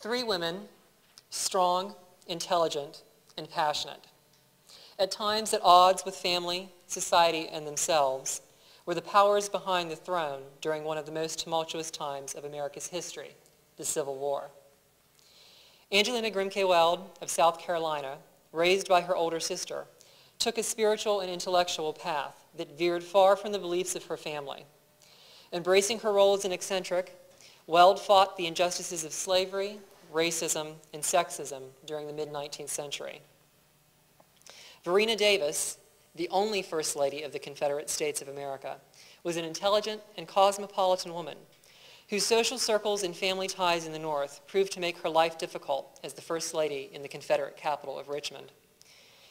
Three women, strong, intelligent, and passionate. At times at odds with family, society, and themselves, were the powers behind the throne during one of the most tumultuous times of America's history, the Civil War. Angelina Grimke Weld of South Carolina, raised by her older sister, took a spiritual and intellectual path that veered far from the beliefs of her family. Embracing her role as an eccentric, Weld fought the injustices of slavery, racism, and sexism during the mid-19th century. Varina Davis, the only First Lady of the Confederate States of America, was an intelligent and cosmopolitan woman whose social circles and family ties in the North proved to make her life difficult as the First Lady in the Confederate capital of Richmond.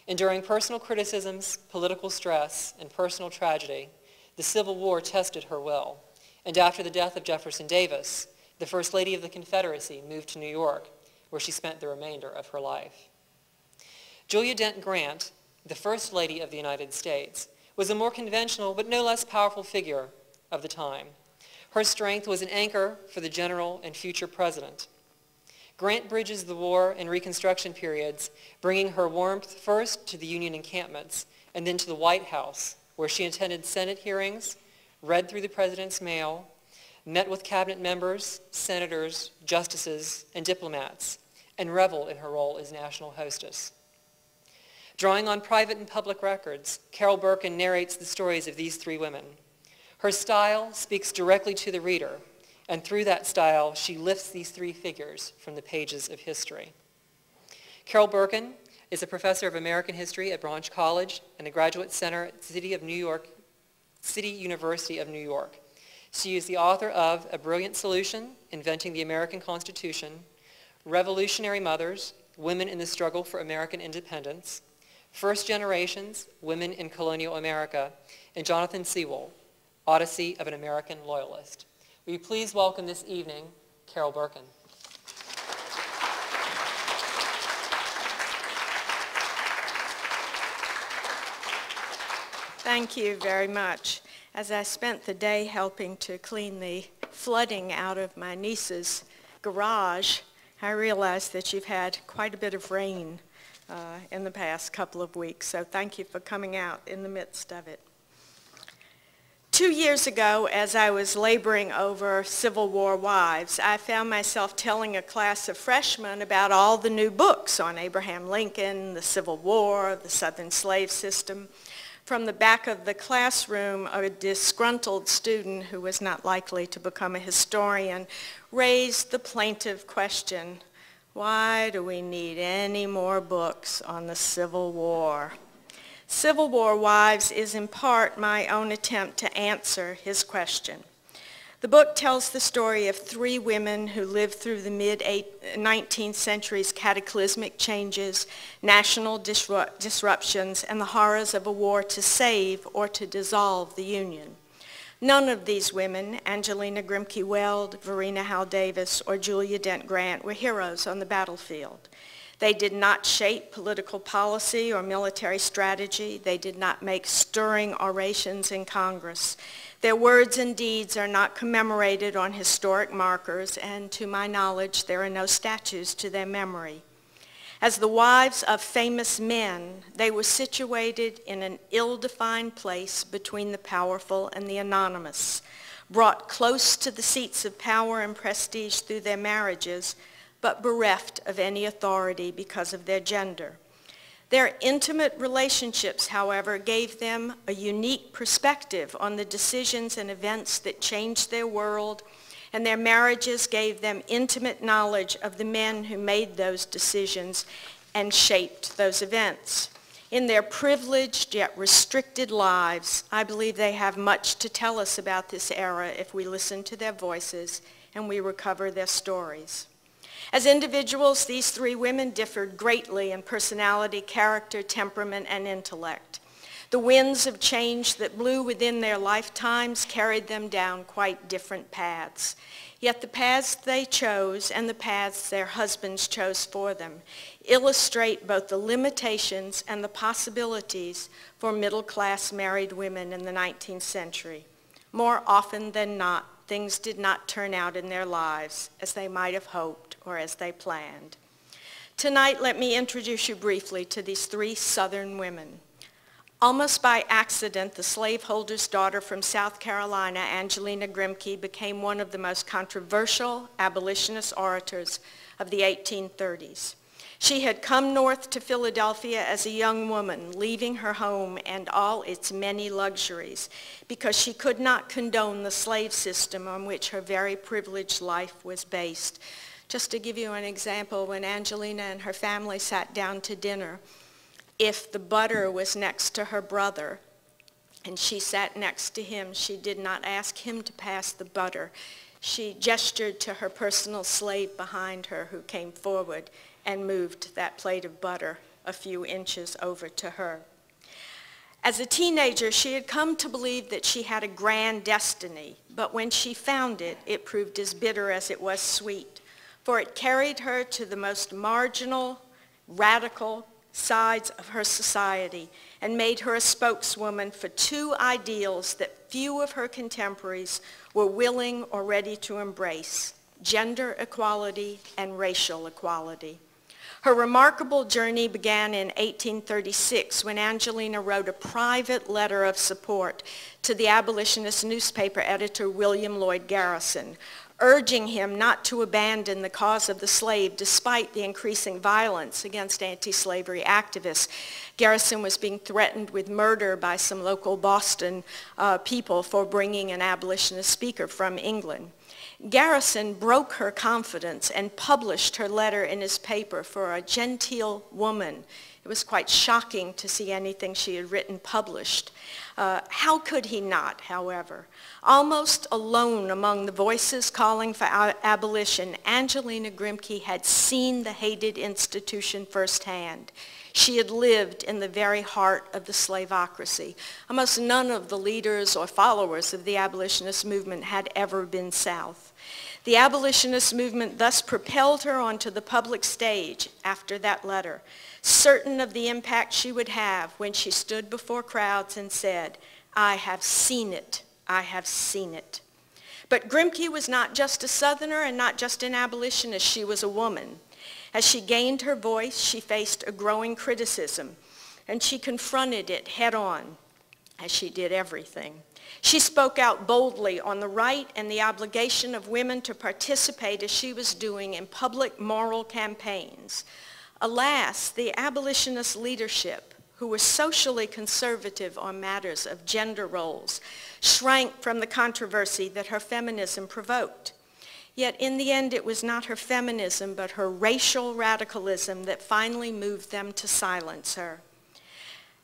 Enduring personal criticisms, political stress, and personal tragedy, the Civil War tested her will, and after the death of Jefferson Davis, the First Lady of the Confederacy moved to New York, where she spent the remainder of her life. Julia Dent Grant, the First Lady of the United States, was a more conventional but no less powerful figure of the time. Her strength was an anchor for the general and future president. Grant bridges the war and Reconstruction periods, bringing her warmth first to the Union encampments and then to the White House, where she attended Senate hearings, read through the president's mail, met with cabinet members, senators, justices, and diplomats, and reveled in her role as national hostess. Drawing on private and public records, Carol Berkin narrates the stories of these three women. Her style speaks directly to the reader, and through that style, she lifts these three figures from the pages of history. Carol Berkin is a professor of American history at Baruch College and a graduate center at City University of New York. She is the author of A Brilliant Solution, Inventing the American Constitution, Revolutionary Mothers, Women in the Struggle for American Independence, First Generations, Women in Colonial America, and Jonathan Sewell, Odyssey of an American Loyalist. Will you please welcome this evening, Carol Berkin. Thank you very much. As I spent the day helping to clean the flooding out of my niece's garage, I realized that you've had quite a bit of rain in the past couple of weeks, so thank you for coming out in the midst of it. 2 years ago, as I was laboring over Civil War wives, I found myself telling a class of freshmen about all the new books on Abraham Lincoln, the Civil War, the Southern slave system. From the back of the classroom, a disgruntled student who was not likely to become a historian raised the plaintive question, why do we need any more books on the Civil War? Civil War Wives is in part my own attempt to answer his question. The book tells the story of three women who lived through the mid-19th century's cataclysmic changes, national disruptions, and the horrors of a war to save or to dissolve the Union. None of these women, Angelina Grimke Weld, Varina Howell Davis, or Julia Dent Grant, were heroes on the battlefield. They did not shape political policy or military strategy. They did not make stirring orations in Congress. Their words and deeds are not commemorated on historic markers, and to my knowledge, there are no statues to their memory. As the wives of famous men, they were situated in an ill-defined place between the powerful and the anonymous, brought close to the seats of power and prestige through their marriages, but bereft of any authority because of their gender. Their intimate relationships, however, gave them a unique perspective on the decisions and events that changed their world, and their marriages gave them intimate knowledge of the men who made those decisions and shaped those events. In their privileged yet restricted lives, I believe they have much to tell us about this era if we listen to their voices and we recover their stories. As individuals, these three women differed greatly in personality, character, temperament, and intellect. The winds of change that blew within their lifetimes carried them down quite different paths. Yet the paths they chose and the paths their husbands chose for them illustrate both the limitations and the possibilities for middle-class married women in the 19th century. More often than not, things did not turn out in their lives as they might have hoped or as they planned. Tonight, let me introduce you briefly to these three Southern women. Almost by accident, the slaveholder's daughter from South Carolina, Angelina Grimke, became one of the most controversial abolitionist orators of the 1830s. She had come north to Philadelphia as a young woman, leaving her home and all its many luxuries, because she could not condone the slave system on which her very privileged life was based. Just to give you an example, when Angelina and her family sat down to dinner, if the butter was next to her brother and she sat next to him, she did not ask him to pass the butter. She gestured to her personal slave behind her, who came forward and moved that plate of butter a few inches over to her. As a teenager, she had come to believe that she had a grand destiny, but when she found it, it proved as bitter as it was sweet, for it carried her to the most marginal, radical sides of her society and made her a spokeswoman for two ideals that few of her contemporaries were willing or ready to embrace: gender equality and racial equality. Her remarkable journey began in 1836 when Angelina wrote a private letter of support to the abolitionist newspaper editor William Lloyd Garrison, urging him not to abandon the cause of the slave despite the increasing violence against anti-slavery activists. Garrison was being threatened with murder by some local Boston people for bringing an abolitionist speaker from England. Garrison broke her confidence and published her letter in his paper. For a genteel woman, it was quite shocking to see anything she had written published. How could he not, however? Almost alone among the voices calling for abolition, Angelina Grimke had seen the hated institution firsthand. She had lived in the very heart of the slaveocracy. Almost none of the leaders or followers of the abolitionist movement had ever been south. The abolitionist movement thus propelled her onto the public stage after that letter, certain of the impact she would have when she stood before crowds and said, "I have seen it, I have seen it." But Grimke was not just a Southerner and not just an abolitionist, she was a woman. As she gained her voice, she faced a growing criticism, and she confronted it head on, as she did everything. She spoke out boldly on the right and the obligation of women to participate, as she was doing, in public moral campaigns. Alas, the abolitionist leadership, who was socially conservative on matters of gender roles, shrank from the controversy that her feminism provoked. Yet in the end, it was not her feminism, but her racial radicalism that finally moved them to silence her.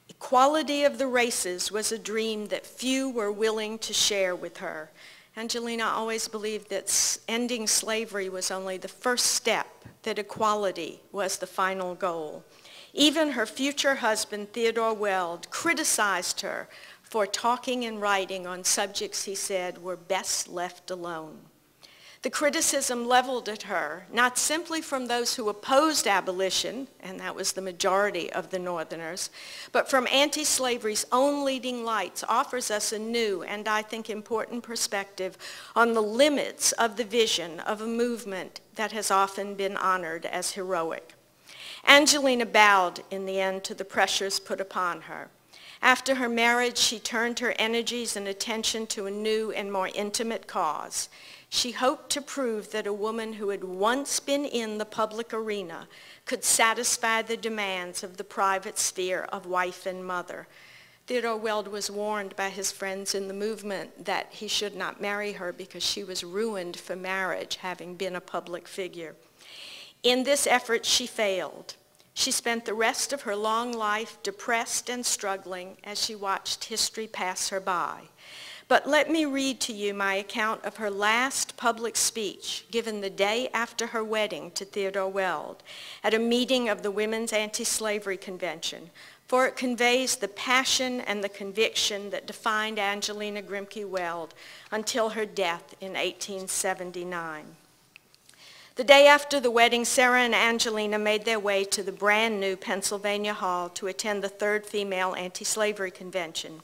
Equality of the races was a dream that few were willing to share with her. Angelina always believed that ending slavery was only the first step, that equality was the final goal. Even her future husband, Theodore Weld, criticized her for talking and writing on subjects he said were best left alone. The criticism leveled at her, not simply from those who opposed abolition, and that was the majority of the Northerners, but from anti-slavery's own leading lights, offers us a new and I think important perspective on the limits of the vision of a movement that has often been honored as heroic. Angelina bowed in the end to the pressures put upon her. After her marriage, she turned her energies and attention to a new and more intimate cause. She hoped to prove that a woman who had once been in the public arena could satisfy the demands of the private sphere of wife and mother. Theodore Weld was warned by his friends in the movement that he should not marry her because she was ruined for marriage, having been a public figure. In this effort, she failed. She spent the rest of her long life depressed and struggling as she watched history pass her by. But let me read to you my account of her last public speech given the day after her wedding to Theodore Weld at a meeting of the Women's Anti-Slavery Convention, for it conveys the passion and the conviction that defined Angelina Grimke Weld until her death in 1879. The day after the wedding, Sarah and Angelina made their way to the brand new Pennsylvania Hall to attend the third female anti-slavery convention.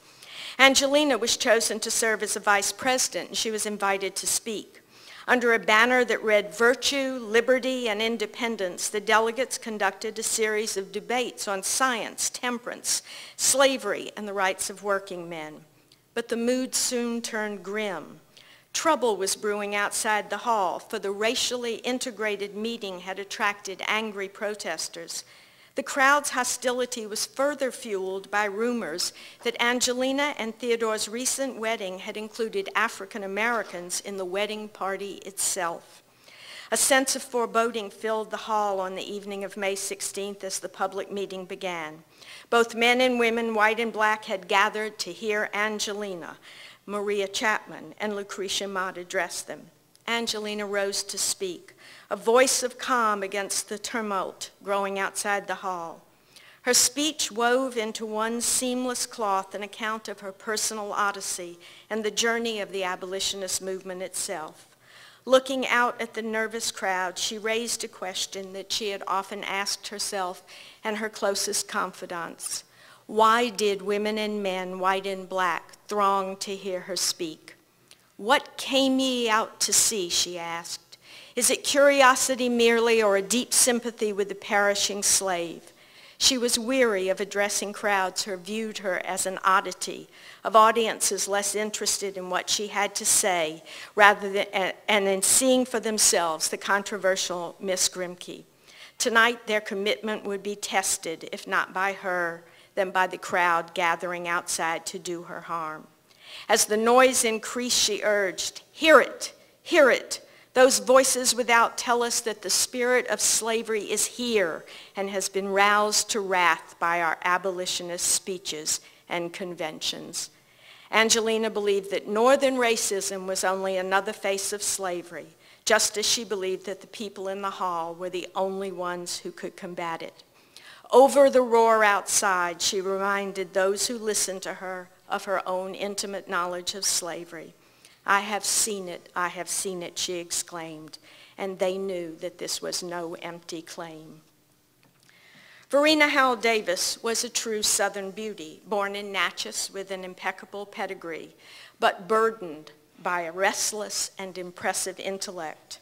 Angelina was chosen to serve as a vice president, and she was invited to speak. Under a banner that read "Virtue, Liberty, and Independence," the delegates conducted a series of debates on science, temperance, slavery, and the rights of working men. But the mood soon turned grim. Trouble was brewing outside the hall, for the racially integrated meeting had attracted angry protesters. The crowd's hostility was further fueled by rumors that Angelina and Theodore's recent wedding had included African Americans in the wedding party itself. A sense of foreboding filled the hall on the evening of May 16th as the public meeting began. Both men and women, white and black, had gathered to hear Angelina, Maria Chapman, and Lucretia Mott address them. Angelina rose to speak, a voice of calm against the tumult growing outside the hall. Her speech wove into one seamless cloth an account of her personal odyssey and the journey of the abolitionist movement itself. Looking out at the nervous crowd, she raised a question that she had often asked herself and her closest confidants. Why did women and men, white and black, throng to hear her speak? "What came ye out to see?" she asked. "Is it curiosity merely, or a deep sympathy with the perishing slave?" She was weary of addressing crowds who viewed her as an oddity, of audiences less interested in what she had to say and in seeing for themselves the controversial Miss Grimke. Tonight, their commitment would be tested, if not by her, then by the crowd gathering outside to do her harm. As the noise increased, she urged, "Hear it, hear it. Those voices without tell us that the spirit of slavery is here and has been roused to wrath by our abolitionist speeches and conventions." Angelina believed that Northern racism was only another face of slavery, just as she believed that the people in the hall were the only ones who could combat it. Over the roar outside, she reminded those who listened to her of her own intimate knowledge of slavery. I have seen it," she exclaimed, and they knew that this was no empty claim. Varina Howell Davis was a true Southern beauty, born in Natchez with an impeccable pedigree, but burdened by a restless and impressive intellect.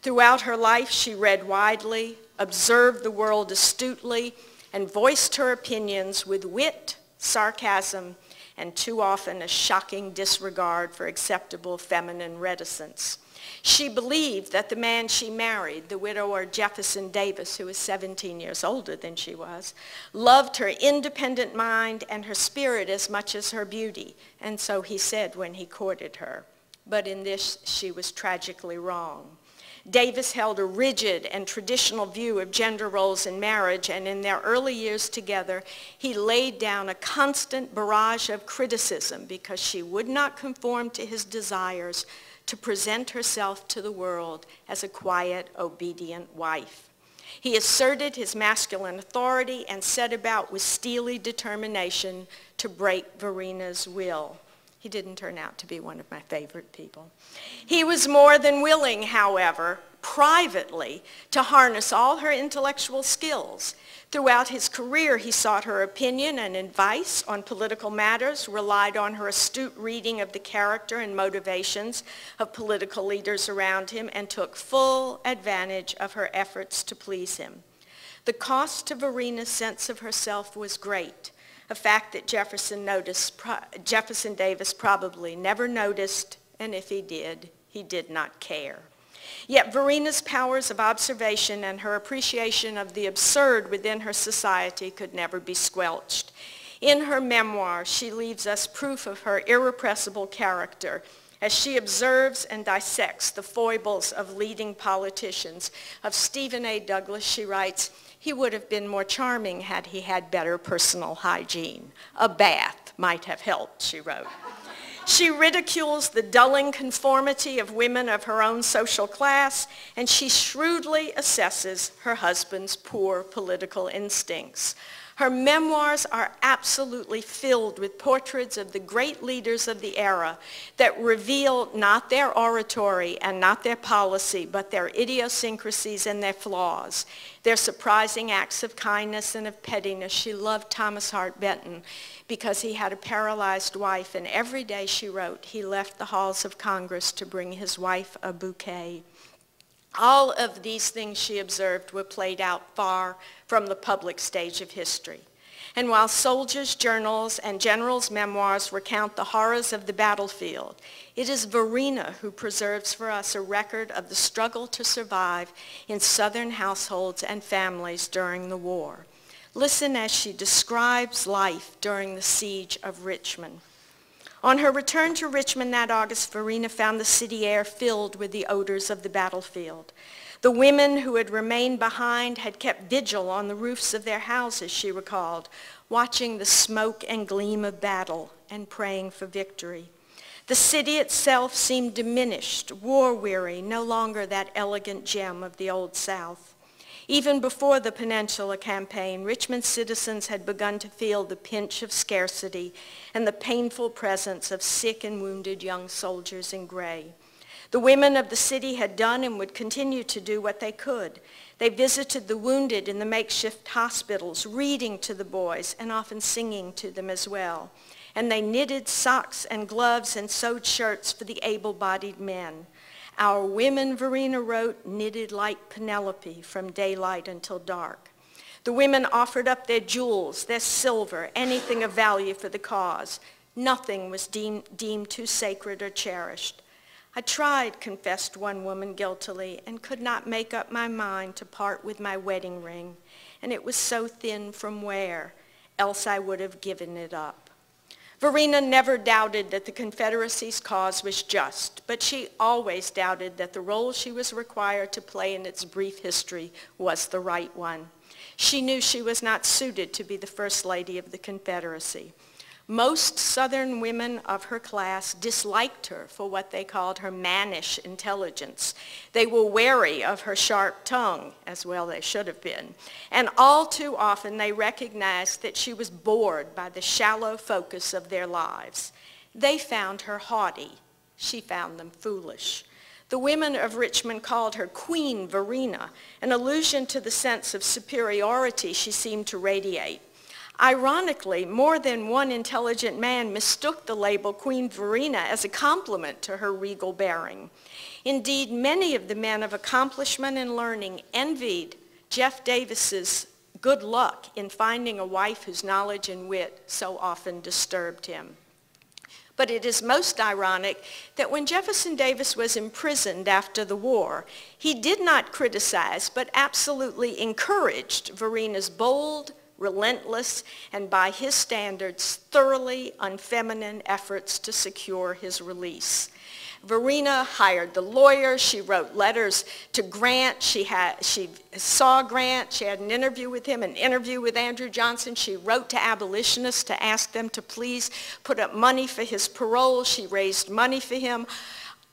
Throughout her life, she read widely, observed the world astutely, and voiced her opinions with wit, sarcasm, and too often a shocking disregard for acceptable feminine reticence. She believed that the man she married, the widower Jefferson Davis, who was 17 years older than she was, loved her independent mind and her spirit as much as her beauty, and so he said when he courted her. But in this, she was tragically wrong. Davis held a rigid and traditional view of gender roles in marriage, and in their early years together, he laid down a constant barrage of criticism because she would not conform to his desires to present herself to the world as a quiet, obedient wife. He asserted his masculine authority and set about with steely determination to break Varina's will. He didn't turn out to be one of my favorite people. He was more than willing, however, privately, to harness all her intellectual skills. Throughout his career, he sought her opinion and advice on political matters, relied on her astute reading of the character and motivations of political leaders around him, and took full advantage of her efforts to please him. The cost to Varina's sense of herself was great, a fact that Jefferson Davis probably never noticed, and if he did not care. Yet Varina's powers of observation and her appreciation of the absurd within her society could never be squelched. In her memoir, she leaves us proof of her irrepressible character as she observes and dissects the foibles of leading politicians. Of Stephen A. Douglas, she writes, "He would have been more charming had he had better personal hygiene. A bath might have helped," she wrote. She ridicules the dulling conformity of women of her own social class, and she shrewdly assesses her husband's poor political instincts. Her memoirs are absolutely filled with portraits of the great leaders of the era that reveal not their oratory and not their policy, but their idiosyncrasies and their flaws, their surprising acts of kindness and of pettiness. She loved Thomas Hart Benton because he had a paralyzed wife, and every day, she wrote, he left the halls of Congress to bring his wife a bouquet. All of these things she observed were played out far from the public stage of history. And while soldiers' journals and generals' memoirs recount the horrors of the battlefield, it is Varina who preserves for us a record of the struggle to survive in Southern households and families during the war. Listen as she describes life during the siege of Richmond. On her return to Richmond that August, Varina found the city air filled with the odors of the battlefield. The women who had remained behind had kept vigil on the roofs of their houses, she recalled, watching the smoke and gleam of battle and praying for victory. The city itself seemed diminished, war-weary, no longer that elegant gem of the Old South. Even before the Peninsula Campaign, Richmond's citizens had begun to feel the pinch of scarcity and the painful presence of sick and wounded young soldiers in gray. The women of the city had done and would continue to do what they could. They visited the wounded in the makeshift hospitals, reading to the boys and often singing to them as well. And they knitted socks and gloves and sewed shirts for the able-bodied men. Our women, Varina wrote, knitted like Penelope from daylight until dark. The women offered up their jewels, their silver, anything of value for the cause. Nothing was deemed too sacred or cherished. I tried, confessed one woman guiltily, and could not make up my mind to part with my wedding ring, and it was so thin from wear, else I would have given it up. Varina never doubted that the Confederacy's cause was just, but she always doubted that the role she was required to play in its brief history was the right one. She knew she was not suited to be the First Lady of the Confederacy. Most Southern women of her class disliked her for what they called her mannish intelligence. They were wary of her sharp tongue, as well they should have been. And all too often they recognized that she was bored by the shallow focus of their lives. They found her haughty. She found them foolish. The women of Richmond called her Queen Varina, an allusion to the sense of superiority she seemed to radiate. Ironically, more than one intelligent man mistook the label Queen Varina as a compliment to her regal bearing. Indeed, many of the men of accomplishment and learning envied Jeff Davis's good luck in finding a wife whose knowledge and wit so often disturbed him. But it is most ironic that when Jefferson Davis was imprisoned after the war, he did not criticize, but absolutely encouraged Varina's bold, relentless, and by his standards, thoroughly unfeminine efforts to secure his release. Varina hired the lawyer. She wrote letters to Grant. She saw Grant. She had an interview with him, an interview with Andrew Johnson. She wrote to abolitionists to ask them to please put up money for his parole. She raised money for him,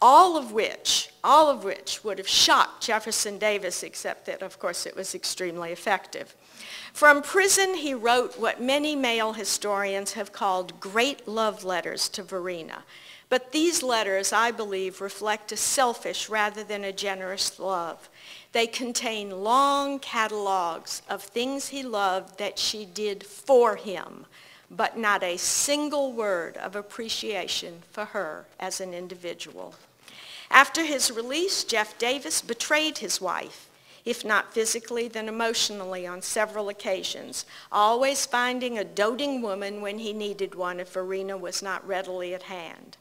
all of which would have shocked Jefferson Davis, except that, of course, it was extremely effective. From prison, he wrote what many male historians have called great love letters to Varina. But these letters, I believe, reflect a selfish rather than a generous love. They contain long catalogs of things he loved that she did for him, but not a single word of appreciation for her as an individual. After his release, Jeff Davis betrayed his wife, if not physically, then emotionally on several occasions, always finding a doting woman when he needed one if Varina was not readily at hand.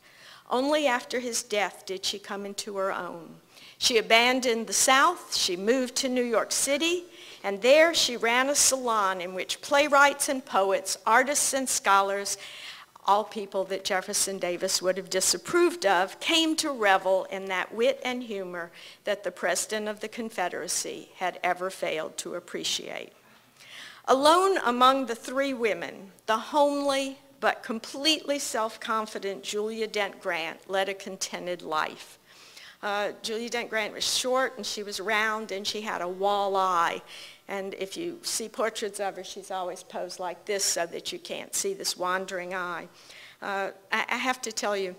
Only after his death did she come into her own. She abandoned the South, she moved to New York City, and there she ran a salon in which playwrights and poets, artists and scholars, all people that Jefferson Davis would have disapproved of, came to revel in that wit and humor that the President of the Confederacy had ever failed to appreciate. Alone among the three women, the homely but completely self-confident Julia Dent Grant led a contented life. Julia Dent Grant was short and she was round and she had a wall eye. And if you see portraits of her, she's always posed like this so that you can't see this wandering eye. I have to tell you,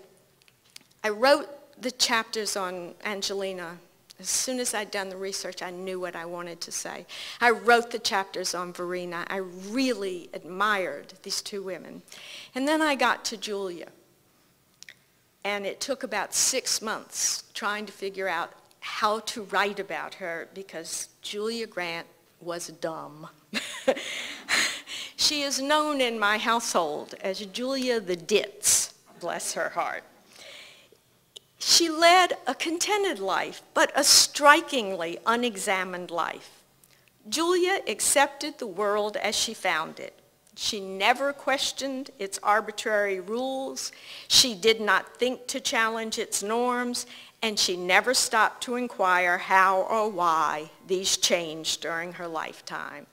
I wrote the chapters on Angelina. As soon as I'd done the research, I knew what I wanted to say. I wrote the chapters on Varina. I really admired these two women. And then I got to Julia. And it took about 6 months trying to figure out how to write about her because Julia Grant was dumb. She is known in my household as Julia the Ditz, bless her heart. She led a contented life, but a strikingly unexamined life. Julia accepted the world as she found it. She never questioned its arbitrary rules. She did not think to challenge its norms, and she never stopped to inquire how or why these changed during her lifetime.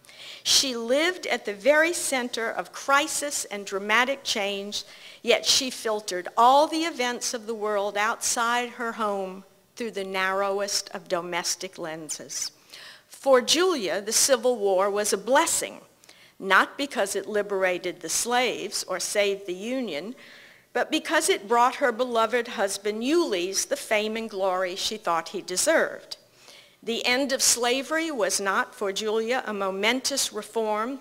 She lived at the very center of crisis and dramatic change, yet she filtered all the events of the world outside her home through the narrowest of domestic lenses. For Julia, the Civil War was a blessing, not because it liberated the slaves or saved the Union, but because it brought her beloved husband Ulysses the fame and glory she thought he deserved. The end of slavery was not for Julia a momentous reform,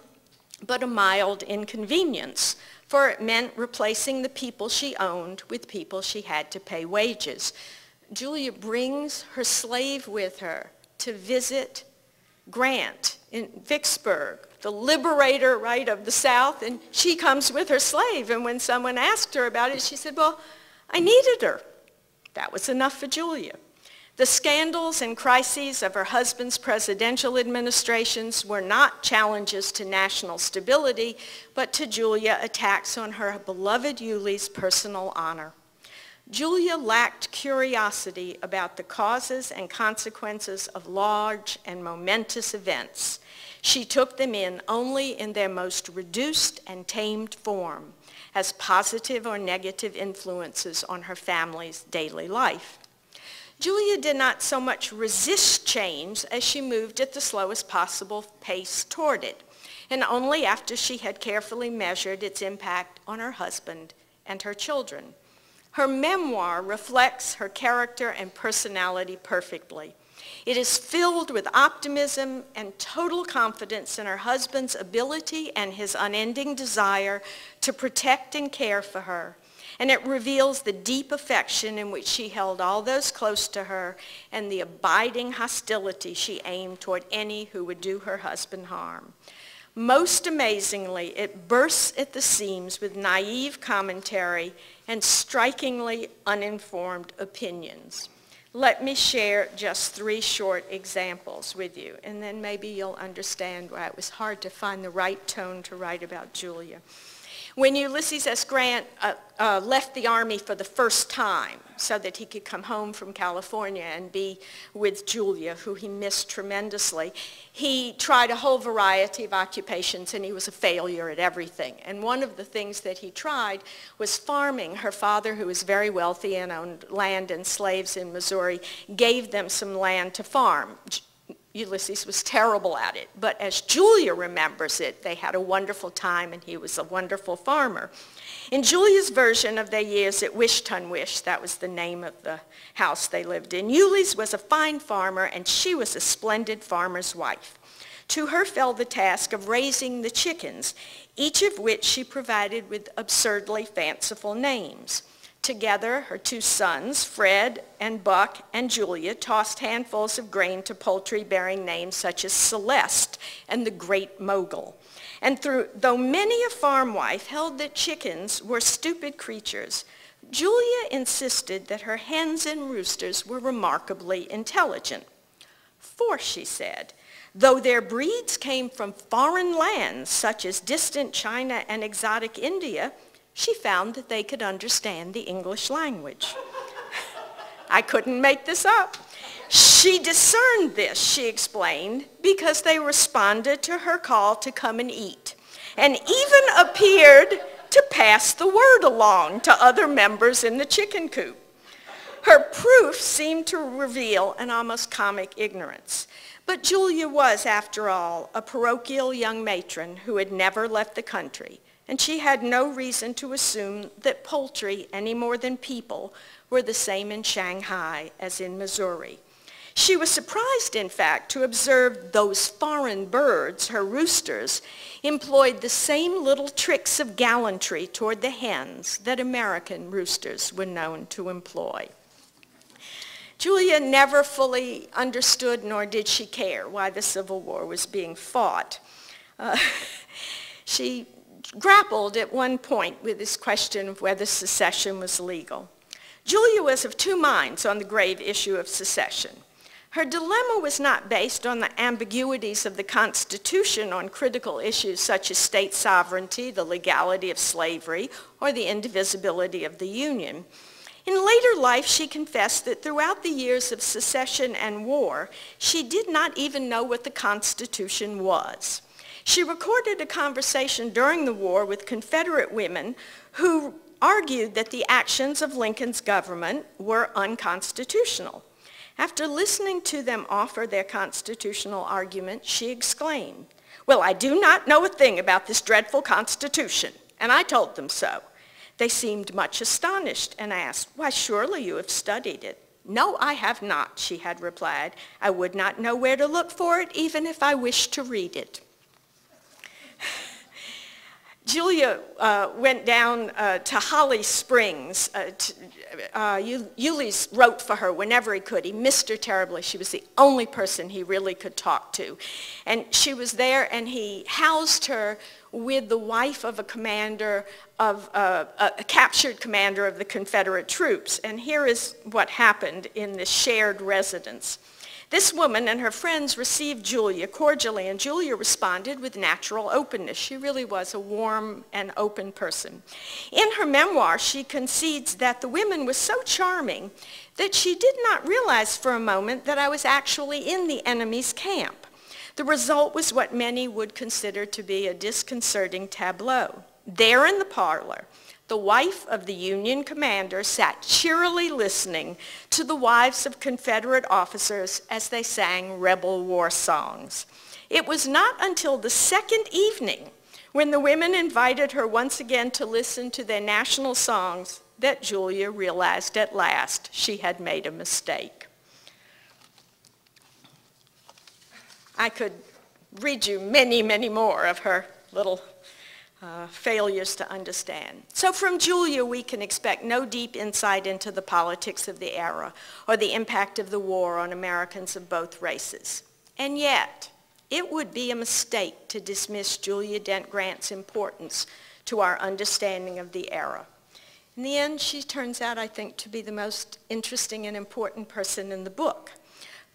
but a mild inconvenience, for it meant replacing the people she owned with people she had to pay wages. Julia brings her slave with her to visit Grant in Vicksburg, the liberator, right, of the South, and she comes with her slave. And when someone asked her about it, she said, well, I needed her. That was enough for Julia. The scandals and crises of her husband's presidential administrations were not challenges to national stability, but to Julia, attacks on her beloved Ulysses' personal honor. Julia lacked curiosity about the causes and consequences of large and momentous events. She took them in only in their most reduced and tamed form, as positive or negative influences on her family's daily life. Julia did not so much resist change as she moved at the slowest possible pace toward it, and only after she had carefully measured its impact on her husband and her children. Her memoir reflects her character and personality perfectly. It is filled with optimism and total confidence in her husband's ability and his unending desire to protect and care for her. And it reveals the deep affection in which she held all those close to her and the abiding hostility she aimed toward any who would do her husband harm. Most amazingly, it bursts at the seams with naive commentary and strikingly uninformed opinions. Let me share just 3 short examples with you, and then maybe you'll understand why it was hard to find the right tone to write about Julia. When Ulysses S. Grant left the Army for the first time so that he could come home from California and be with Julia, who he missed tremendously, he tried a whole variety of occupations and he was a failure at everything. And one of the things that he tried was farming. Her father, who was very wealthy and owned land and slaves in Missouri, gave them some land to farm. Ulysses was terrible at it, but as Julia remembers it, they had a wonderful time and he was a wonderful farmer. In Julia's version of their years at Wish-Ton-Wish, that was the name of the house they lived in, Ulysses was a fine farmer and she was a splendid farmer's wife. To her fell the task of raising the chickens, each of which she provided with absurdly fanciful names. Together, her 2 sons, Fred and Buck and Julia, tossed handfuls of grain to poultry bearing names such as Celeste and the Great Mogul. And though many a farm wife held that chickens were stupid creatures, Julia insisted that her hens and roosters were remarkably intelligent. For, she said, though their breeds came from foreign lands such as distant China and exotic India, she found that they could understand the English language. I couldn't make this up. She discerned this, she explained, because they responded to her call to come and eat, and even appeared to pass the word along to other members in the chicken coop. her proof seemed to reveal an almost comic ignorance. But Julia was, after all, a parochial young matron who had never left the country, and she had no reason to assume that poultry, any more than people, were the same in Shanghai as in Missouri. She was surprised, in fact, to observe those foreign birds, her roosters, employed the same little tricks of gallantry toward the hens that American roosters were known to employ. Julia never fully understood, nor did she care, why the Civil War was being fought. She grappled at one point with this question of whether secession was legal. Julia was of two minds on the grave issue of secession. Her dilemma was not based on the ambiguities of the Constitution on critical issues such as state sovereignty, the legality of slavery, or the indivisibility of the Union. In later life, she confessed that throughout the years of secession and war, she did not even know what the Constitution was. She recorded a conversation during the war with Confederate women who argued that the actions of Lincoln's government were unconstitutional. After listening to them offer their constitutional argument, she exclaimed, "Well, I do not know a thing about this dreadful Constitution," and I told them so. They seemed much astonished and asked, "Why, surely you have studied it." "No, I have not," she had replied. "I would not know where to look for it, even if I wished to read it." Julia went down to Holly Springs. Ulysses wrote for her whenever he could. He missed her terribly. She was the only person he really could talk to. And she was there, and he housed her with the wife of a commander of a captured commander of the Confederate troops. And here is what happened in this shared residence. This woman and her friends received Julia cordially, and Julia responded with natural openness. She really was a warm and open person. In her memoir, she concedes that the women were so charming that she did not realize for a moment that I was actually in the enemy's camp. The result was what many would consider to be a disconcerting tableau. There in the parlor, the wife of the Union commander sat cheerily listening to the wives of Confederate officers as they sang rebel war songs. It was not until the second evening, when the women invited her once again to listen to their national songs, that Julia realized at last she had made a mistake. I could read you many, many more of her little failures to understand. So from Julia, we can expect no deep insight into the politics of the era or the impact of the war on Americans of both races. And yet, it would be a mistake to dismiss Julia Dent Grant's importance to our understanding of the era. In the end, she turns out, I think, to be the most interesting and important person in the book.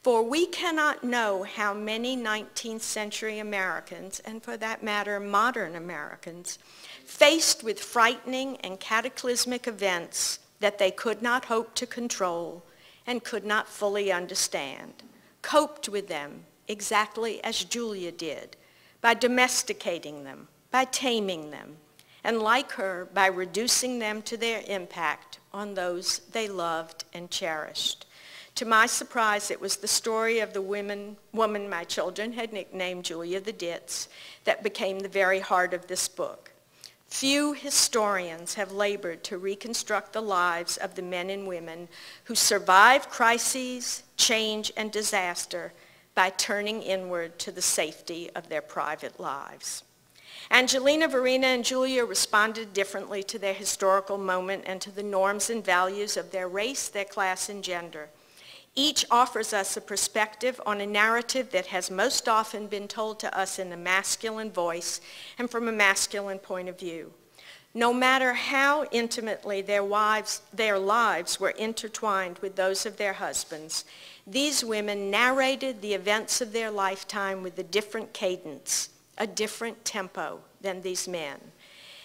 For we cannot know how many 19th century Americans, and for that matter, modern Americans, faced with frightening and cataclysmic events that they could not hope to control and could not fully understand, coped with them exactly as Julia did, by domesticating them, by taming them, and like her, by reducing them to their impact on those they loved and cherished. To my surprise, it was the story of the woman my children had nicknamed Julia the Ditz that became the very heart of this book. Few historians have labored to reconstruct the lives of the men and women who survived crises, change, and disaster by turning inward to the safety of their private lives. Angelina, Varina, and Julia responded differently to their historical moment and to the norms and values of their race, their class, and gender. Each offers us a perspective on a narrative that has most often been told to us in a masculine voice and from a masculine point of view. No matter how intimately their lives were intertwined with those of their husbands, these women narrated the events of their lifetime with a different cadence, a different tempo than these men.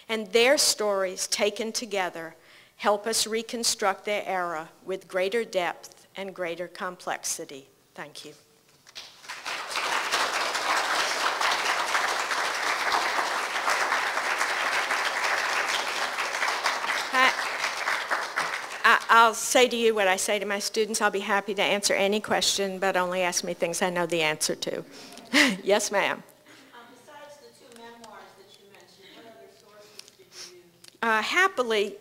And their stories, taken together, help us reconstruct their era with greater depth and greater complexity. Thank you. I'll I'll say to you what I say to my students. I'll be happy to answer any question, but only ask me things I know the answer to. Yes, ma'am. Besides the two memoirs that you mentioned, what other sources did you use? Happily,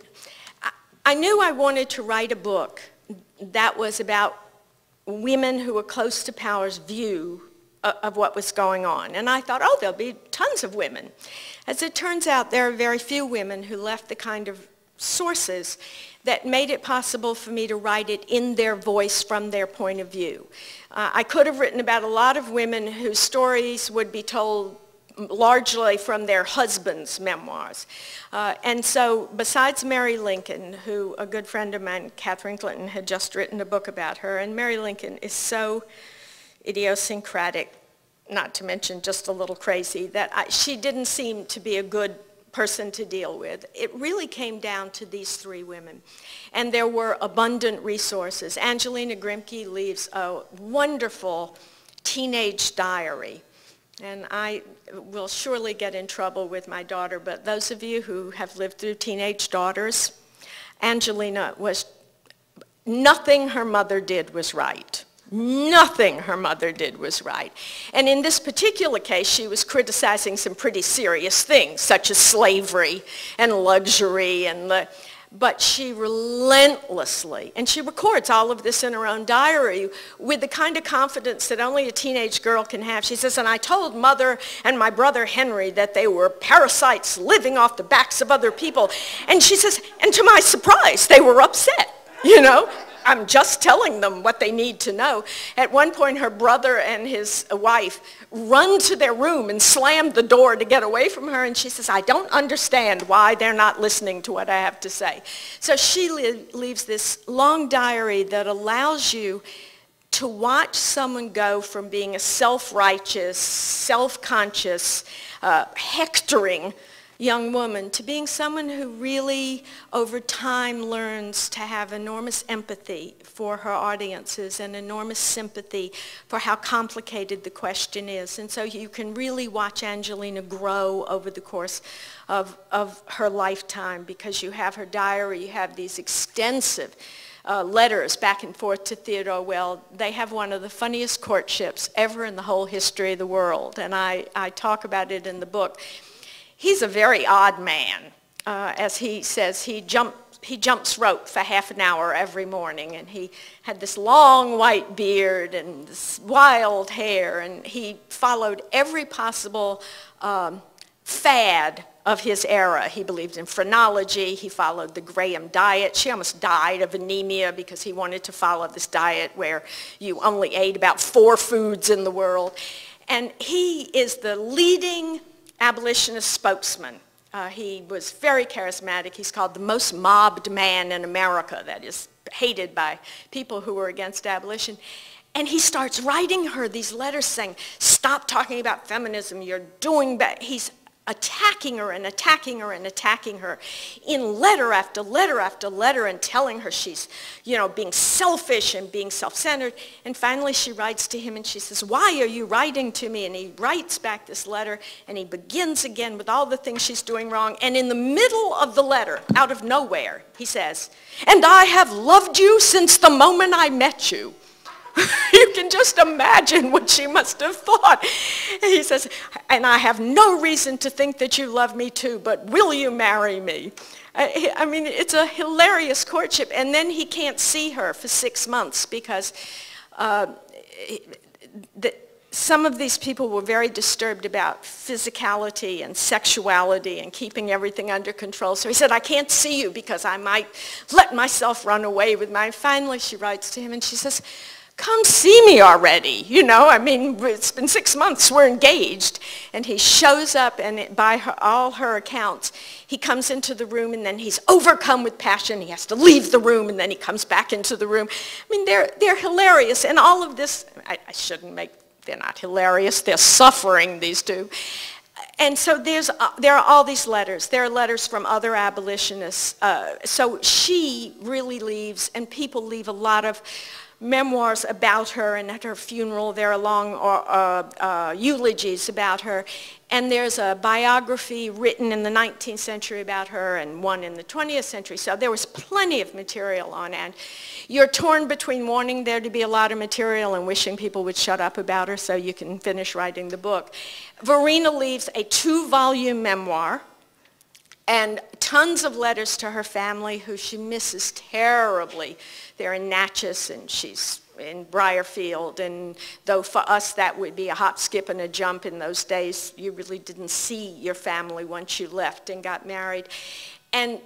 I knew I wanted to write a book that was about women who were close to power's view of what was going on. And I thought, oh, there'll be tons of women. As it turns out, there are very few women who left the kind of sources that made it possible for me to write it in their voice from their point of view. I could have written about a lot of women whose stories would be told largely from their husbands' memoirs. And so besides Mary Lincoln, who a good friend of mine, Catherine Clinton, had just written a book about her, and Mary Lincoln is so idiosyncratic, not to mention just a little crazy, that she didn't seem to be a good person to deal with. It really came down to these three women. And there were abundant resources. Angelina Grimke leaves a wonderful teenage diary. And I will surely get in trouble with my daughter, but those of you who have lived through teenage daughters, Angelina was, nothing her mother did was right. Nothing her mother did was right. And in this particular case, she was criticizing some pretty serious things, such as slavery and luxury, but she relentlessly, and she records all of this in her own diary with the kind of confidence that only a teenage girl can have. She says, and I told Mother and my brother Henry that they were parasites living off the backs of other people. And she says, and to my surprise, they were upset, you know. I'm just telling them what they need to know. At one point, her brother and his wife run to their room and slam the door to get away from her. And she says, I don't understand why they're not listening to what I have to say. So she leaves this long diary that allows you to watch someone go from being a self-righteous, self-conscious, hectoring young woman to being someone who really over time learns to have enormous empathy for her audiences and enormous sympathy for how complicated the question is. And so you can really watch Angelina grow over the course of her lifetime, because you have her diary, you have these extensive letters back and forth to Theodore Weld. They have one of the funniest courtships ever in the whole history of the world, and I talk about it in the book. He's a very odd man. As he says, he jumps rope for half an hour every morning, and he had this long white beard and this wild hair, and he followed every possible fad of his era. He believed in phrenology. He followed the Graham diet. She almost died of anemia because he wanted to follow this diet where you only ate about 4 foods in the world. And he is the leading abolitionist spokesman. He was very charismatic. He's called the most mobbed man in America, that is hated by people who were against abolition. And he starts writing her these letters saying, stop talking about feminism, you're doing bad. He's attacking her and attacking her and attacking her in letter after letter after letter, and telling her she's, you know, being selfish and being self-centered. And finally she writes to him and she says, why are you writing to me? And he writes back this letter, and he begins again with all the things she's doing wrong. And in the middle of the letter, out of nowhere, he says, and I have loved you since the moment I met you. You can just imagine what she must have thought. He says, and I have no reason to think that you love me too, but will you marry me? I mean, it's a hilarious courtship. And then he can't see her for 6 months because some of these people were very disturbed about physicality and sexuality and keeping everything under control. So he said, I can't see you because I might let myself run away with mine. Finally, she writes to him and she says, come see me already, you know, I mean, it's been 6 months, we're engaged. And he shows up, and by all her accounts, he comes into the room, and then he's overcome with passion. He has to leave the room, and then he comes back into the room. I mean, they're hilarious, and all of this, I shouldn't make, they're not hilarious, they're suffering, these two. And so there are all these letters. There are letters from other abolitionists. So she really leaves, and people leave a lot of memoirs about her, and at her funeral there are long eulogies about her. And there's a biography written in the 19th century about her and one in the 20th century. So there was plenty of material on, and you're torn between wanting there to be a lot of material and wishing people would shut up about her so you can finish writing the book. Varina leaves a 2-volume memoir and tons of letters to her family, who she misses terribly. They're in Natchez, and she's in Briarfield, and though for us that would be a hop, skip, and a jump in those days, you really didn't see your family once you left and got married. And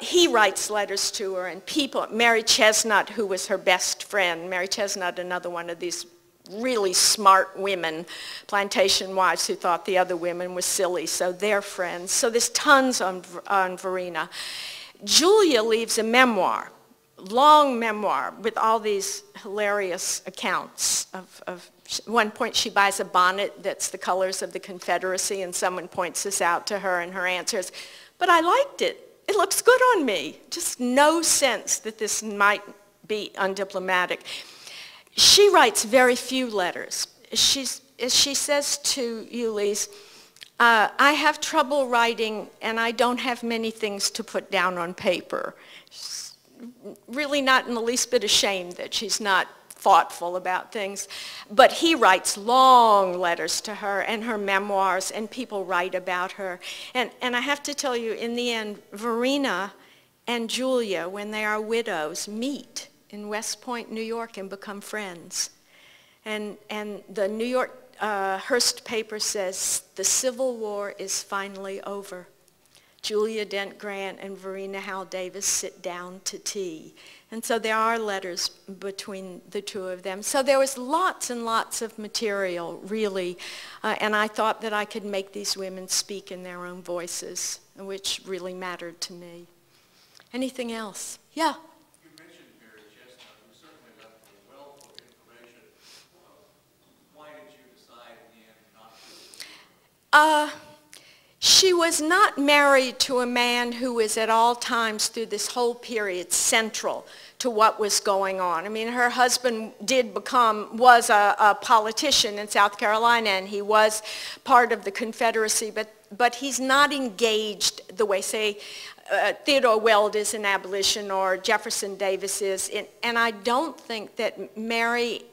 he writes letters to her, and people, Mary Chesnut, who was her best friend, Mary Chesnut, another one of these really smart women, plantation wives who thought the other women were silly, so they're friends. So there's tons on Varina. Julia leaves a memoir, long memoir, with all these hilarious accounts of at one point she buys a bonnet that's the colors of the Confederacy, and someone points this out to her, and her answer is, "But I liked it. It looks good on me." Just no sense that this might be undiplomatic. She writes very few letters. She says to Ulysses, I have trouble writing, and I don't have many things to put down on paper. She's really not in the least bit ashamed that she's not thoughtful about things. But he writes long letters to her and her memoirs, and people write about her. And I have to tell you, in the end, Varina and Julia, when they are widows, meet in West Point, New York, and become friends. And the New York Hearst paper says, "The Civil War is finally over. Julia Dent Grant and Varina Howell Davis sit down to tea." And so there are letters between the two of them. So there was lots and lots of material, really, and I thought that I could make these women speak in their own voices, which really mattered to me. Anything else? Yeah? She was not married to a man who was at all times through this whole period central to what was going on. I mean, her husband was a politician in South Carolina, and he was part of the Confederacy, but he's not engaged the way, say, Theodore Weld is in abolition or Jefferson Davis is. And I don't think that Mary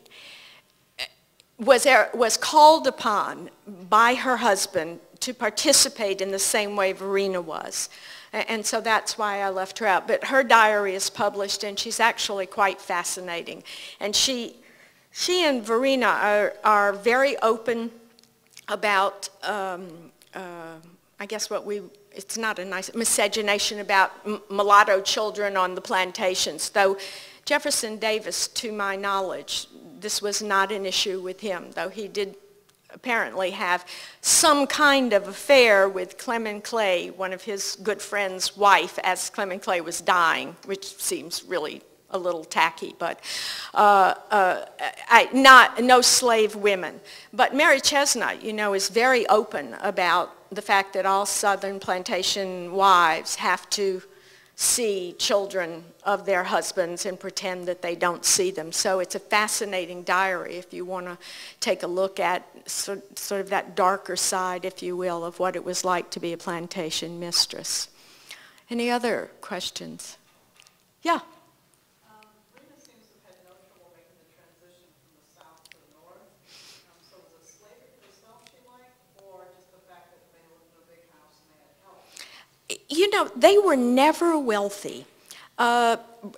was called upon by her husband to participate in the same way Varina was. And so that's why I left her out. But her diary is published, and she's actually quite fascinating. And she and Varina are very open about, I guess it's not a nice, miscegenation about mulatto children on the plantations. Though Jefferson Davis, to my knowledge, this was not an issue with him, though he did apparently have some kind of affair with Clement Clay, one of his good friend's wife, as Clement Clay was dying, which seems really a little tacky, but no slave women. But Mary Chesnut, is very open about the fact that all Southern plantation wives have to see children of their husbands and pretend that they don't see them. So it's a fascinating diary if you want to take a look at sort of that darker side, if you will, of what it was like to be a plantation mistress. Any other questions? Yeah? Varina seems to have had no trouble making the transition from the South to the North. So was it slavery for herself she liked, or just the fact that they lived in a big house and they had help? They were never wealthy.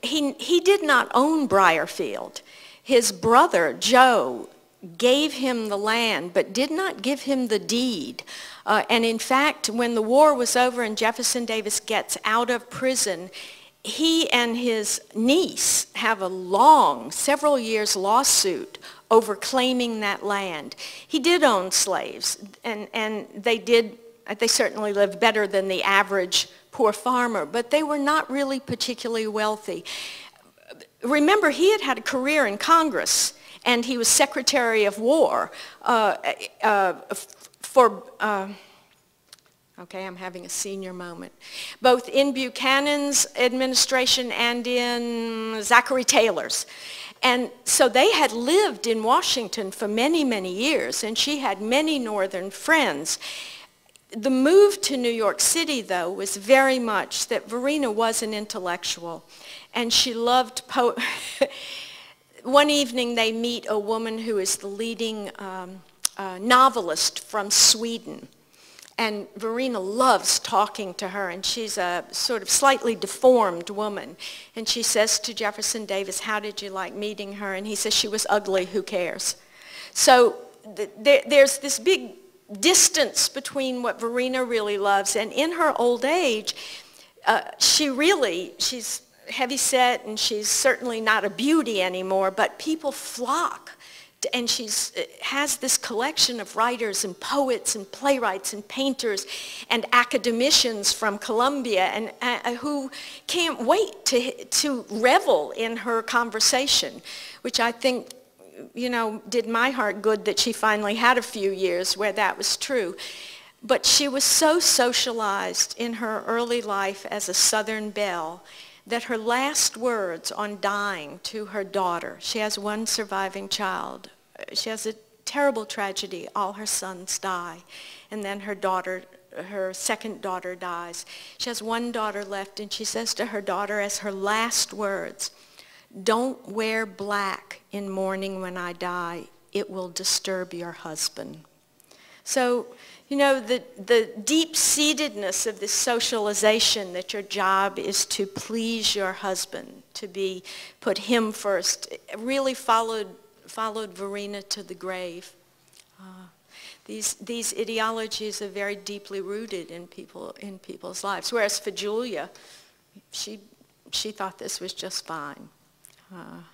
He did not own Briarfield. His brother, Joe, gave him the land, but did not give him the deed. And in fact, when the war was over and Jefferson Davis gets out of prison, he and his niece have a long, several years lawsuit over claiming that land. He did own slaves, and they certainly lived better than the average poor farmer, but they were not really particularly wealthy. Remember, he had a career in Congress, and he was Secretary of War okay, I'm having a senior moment, both in Buchanan's administration and in Zachary Taylor's. And so they had lived in Washington for many, many years, and she had many Northern friends. The move to New York City, though, was very much that Varina was an intellectual, and she loved One evening they meet a woman who is the leading novelist from Sweden. And Varina loves talking to her, and she's a sort of slightly deformed woman. And she says to Jefferson Davis, "How did you like meeting her?" And he says, "She was ugly, who cares?" So there's this big distance between what Varina really loves, and in her old age, she's heavyset, and she's certainly not a beauty anymore, but people flock. And she has this collection of writers and poets and playwrights and painters and academicians from Columbia and who can't wait to revel in her conversation, which I think, you know, did my heart good that she finally had a few years where that was true. But she was so socialized in her early life as a Southern belle that her last words on dying to her daughter, she has one surviving child. She has a terrible tragedy. All her sons die. And then her second daughter dies. She has one daughter left, and she says to her daughter as her last words, "Don't wear black in mourning when I die. It will disturb your husband." So, you know, the deep-seatedness of this socialization that your job is to please your husband, to put him first, really followed Varina to the grave. These ideologies are very deeply rooted in people's lives. Whereas for Julia, she thought this was just fine.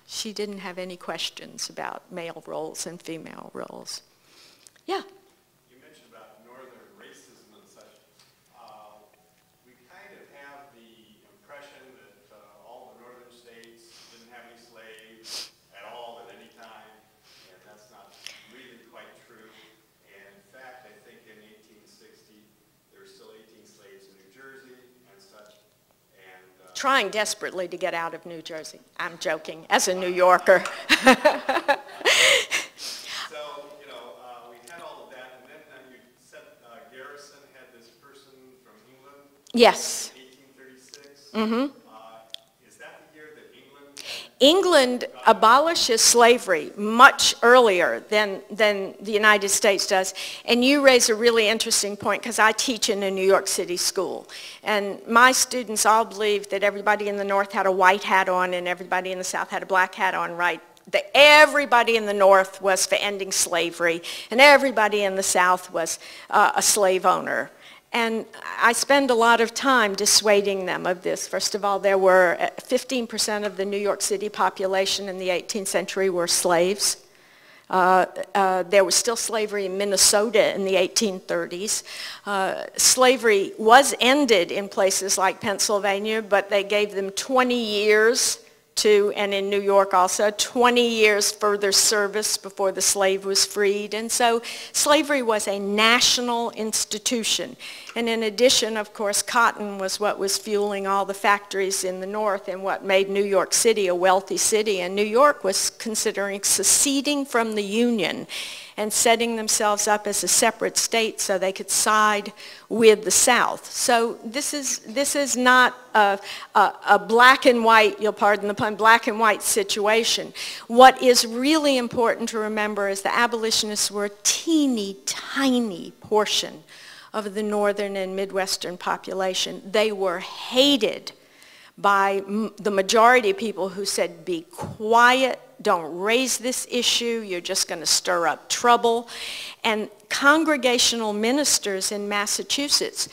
She didn't have any questions about male roles and female roles. Yeah. Trying desperately to get out of New Jersey. I'm joking, as a New Yorker. So, you know, we had all of that, and then you said Garrison had this person from England? Yes. 1836? Mm-hmm. Is that the year that England abolishes slavery much earlier than the United States does. And you raise a really interesting point, because I teach in a New York City school. And my students all believe that everybody in the North had a white hat on and everybody in the South had a black hat on, right? That everybody in the North was for ending slavery and everybody in the South was a slave owner. And I spend a lot of time dissuading them of this. First of all, there were 15% of the New York City population in the 18th century were slaves. There was still slavery in Minnesota in the 1830s. Slavery was ended in places like Pennsylvania, but they gave them 20 years and in New York also, 20 years further service before the slave was freed. And so slavery was a national institution. And in addition, of course, cotton was what was fueling all the factories in the North and what made New York City a wealthy city. And New York was considering seceding from the Union and setting themselves up as a separate state so they could side with the South. So this is not a black and white, you'll pardon the pun, black and white situation. What is really important to remember is the abolitionists were a teeny tiny portion of the Northern and Midwestern population. They were hated by the majority of people who said, "Be quiet, don't raise this issue, you're just going to stir up trouble." And congregational ministers in Massachusetts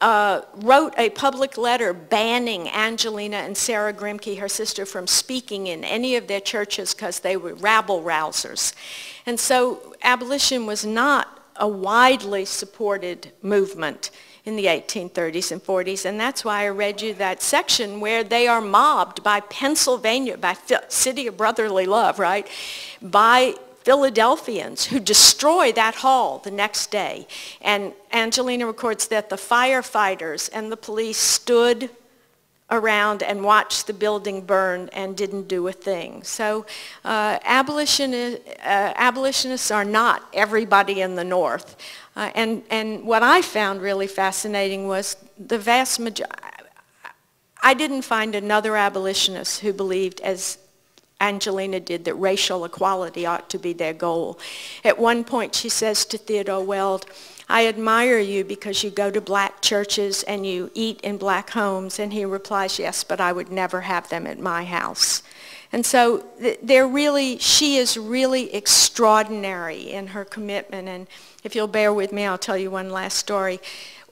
wrote a public letter banning Angelina and Sarah Grimke, her sister, from speaking in any of their churches because they were rabble-rousers. And so abolition was not a widely supported movement in the 1830s and 40s, and that's why I read you that section where they are mobbed by Pennsylvania, by City of Brotherly Love, right? By Philadelphians who destroy that hall the next day. And Angelina records that the firefighters and the police stood around and watched the building burn and didn't do a thing. So abolitionists are not everybody in the North. And what I found really fascinating was the vast majority. I didn't find another abolitionist who believed, as Angelina did, that racial equality ought to be their goal. At one point she says to Theodore Weld, "I admire you because you go to black churches and you eat in black homes." And he replies, "Yes, but I would never have them at my house." And so she is really extraordinary in her commitment. And if you'll bear with me, I'll tell you one last story.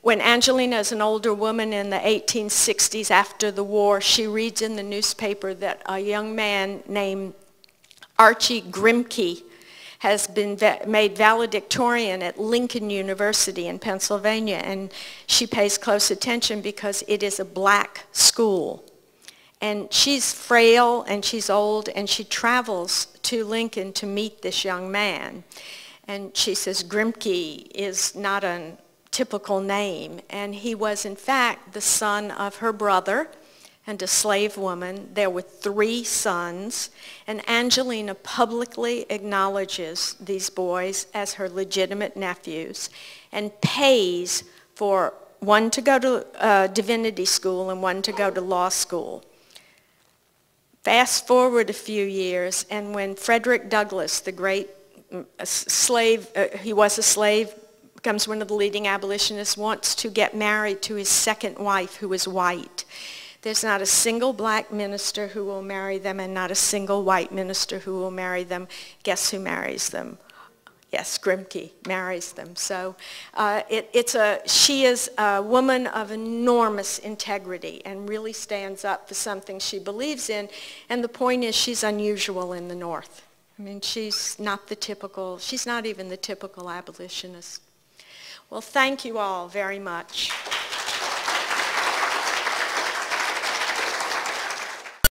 When Angelina is an older woman in the 1860s after the war, she reads in the newspaper that a young man named Archie Grimke has been made valedictorian at Lincoln University in Pennsylvania, and she pays close attention because it is a black school. And she's frail and she's old, and she travels to Lincoln to meet this young man. And she says, Grimke is not a typical name, and he was in fact the son of her brother and a slave woman. There were 3 sons, and Angelina publicly acknowledges these boys as her legitimate nephews and pays for one to go to divinity school and one to go to law school. Fast forward a few years, and when Frederick Douglass, the great slave, he was a slave, becomes one of the leading abolitionists, wants to get married to his second wife, who is white. There's not a single black minister who will marry them and not a single white minister who will marry them. Guess who marries them? Yes, Grimke marries them. So she is a woman of enormous integrity and really stands up for something she believes in. And the point is, she's unusual in the North. I mean, she's not even the typical abolitionist. Well, thank you all very much.